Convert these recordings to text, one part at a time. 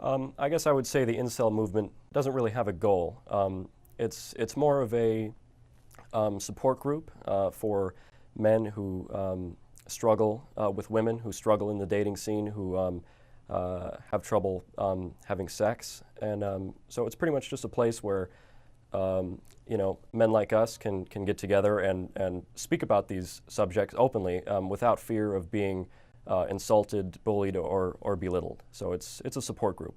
I guess I would say the incel movement doesn't really have a goal. It's more of a support group for men who struggle with women, who struggle in the dating scene, who have trouble having sex, and so it's pretty much just a place where men like us can get together and speak about these subjects openly without fear of being insulted, bullied, or belittled. So it's a support group.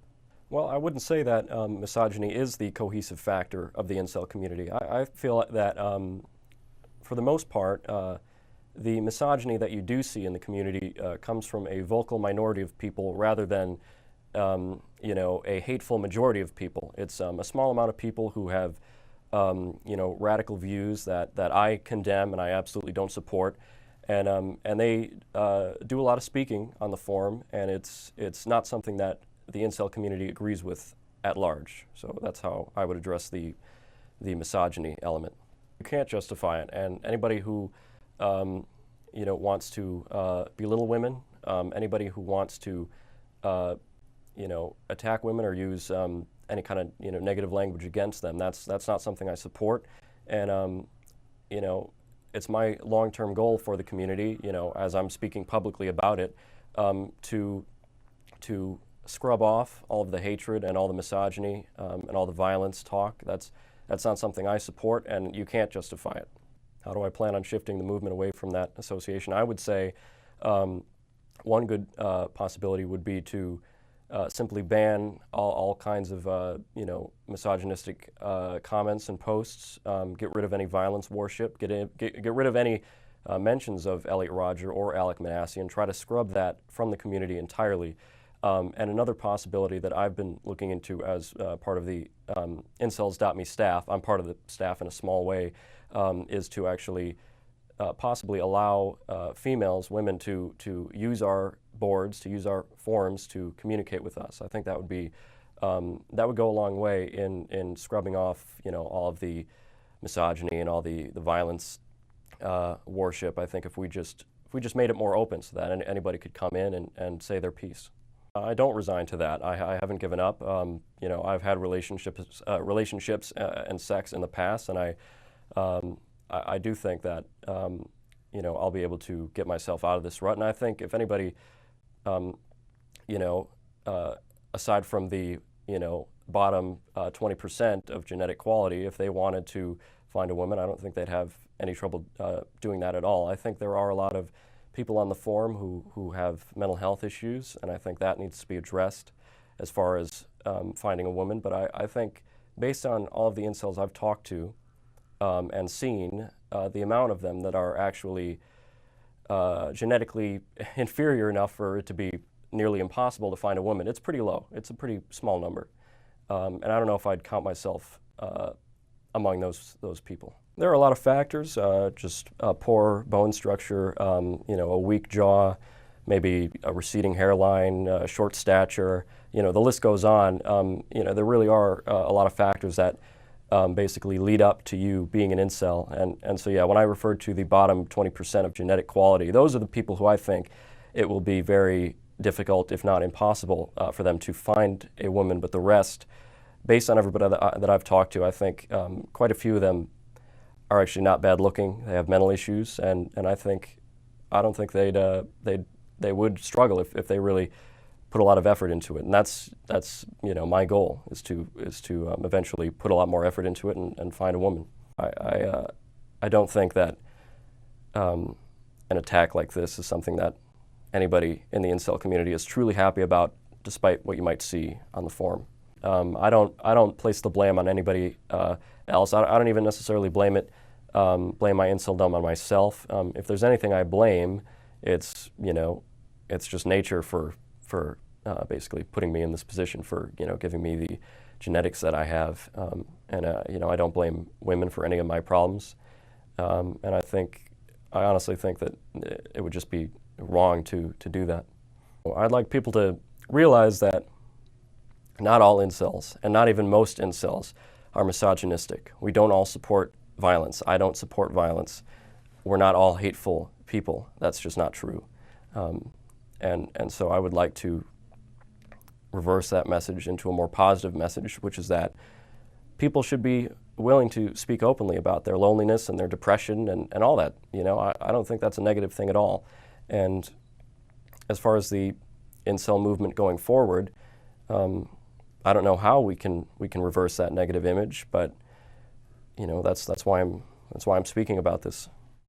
Well, I wouldn't say that misogyny is the cohesive factor of the incel community. I feel that for the most part, the misogyny that you do see in the community comes from a vocal minority of people rather than a hateful majority of people. It's a small amount of people who have radical views that I condemn and I absolutely don't support. And they do a lot of speaking on the forum, and it's not something that the incel community agrees with at large. So that's how I would address the misogyny element. You can't justify it, and anybody who wants to belittle women, anybody who wants to attack women or use any kind of negative language against them, that's not something I support. And it's my long-term goal for the community, as I'm speaking publicly about it, to scrub off all of the hatred and all the misogyny and all the violence talk. That's not something I support, and you can't justify it. How do I plan on shifting the movement away from that association? I would say one good possibility would be to simply ban all kinds of misogynistic comments and posts, get rid of any violence worship, get rid of any mentions of Elliot Rodger or Alec Manasseh, and try to scrub that from the community entirely. And another possibility that I've been looking into as part of the Incels.me staff, I'm part of the staff in a small way, is to actually possibly allow females, women, to use our boards, to use our forums to communicate with us. I think that would be that would go a long way in scrubbing off all of the misogyny and all the violence worship. I think if we just made it more open so that anybody could come in and say their piece. I don't resign to that. I haven't given up. I've had relationships and sex in the past, and I do think that I'll be able to get myself out of this rut. And I think if anybody, aside from the bottom 20% of genetic quality, if they wanted to find a woman, I don't think they'd have any trouble doing that at all. I think there are a lot of people on the forum who have mental health issues, and I think that needs to be addressed as far as finding a woman. But I think based on all of the incels I've talked to and seen, the amount of them that are actually genetically inferior enough for it to be nearly impossible to find a woman, it's pretty low. It's a pretty small number. And I don't know if I'd count myself among those people. There are a lot of factors, just poor bone structure, a weak jaw, maybe a receding hairline, short stature, the list goes on. There really are a lot of factors that basically lead up to you being an incel. And so, yeah, when I referred to the bottom 20% of genetic quality, those are the people who I think it will be very difficult, if not impossible, for them to find a woman. But the rest, based on everybody that I've talked to, I think quite a few of them are actually not bad looking. They have mental issues, and I don't think they would struggle if they really put a lot of effort into it. And that's my goal is to eventually put a lot more effort into it and find a woman. I don't think that an attack like this is something that anybody in the incel community is truly happy about, despite what you might see on the forum. I don't place the blame on anybody else. I don't even necessarily blame my inceldom on myself. If there's anything I blame, it's just nature for basically putting me in this position, for giving me the genetics that I have, and I don't blame women for any of my problems. And I honestly think that it would just be wrong to do that. I'd like people to realize that not all incels, and not even most incels, are misogynistic. We don't all support violence. I don't support violence. We're not all hateful people. That's just not true. And so I would like to reverse that message into a more positive message, which is that people should be willing to speak openly about their loneliness and their depression and all that. You know, I don't think that's a negative thing at all. And as far as the incel movement going forward, I don't know how we can reverse that negative image, but you know, that's why I'm speaking about this.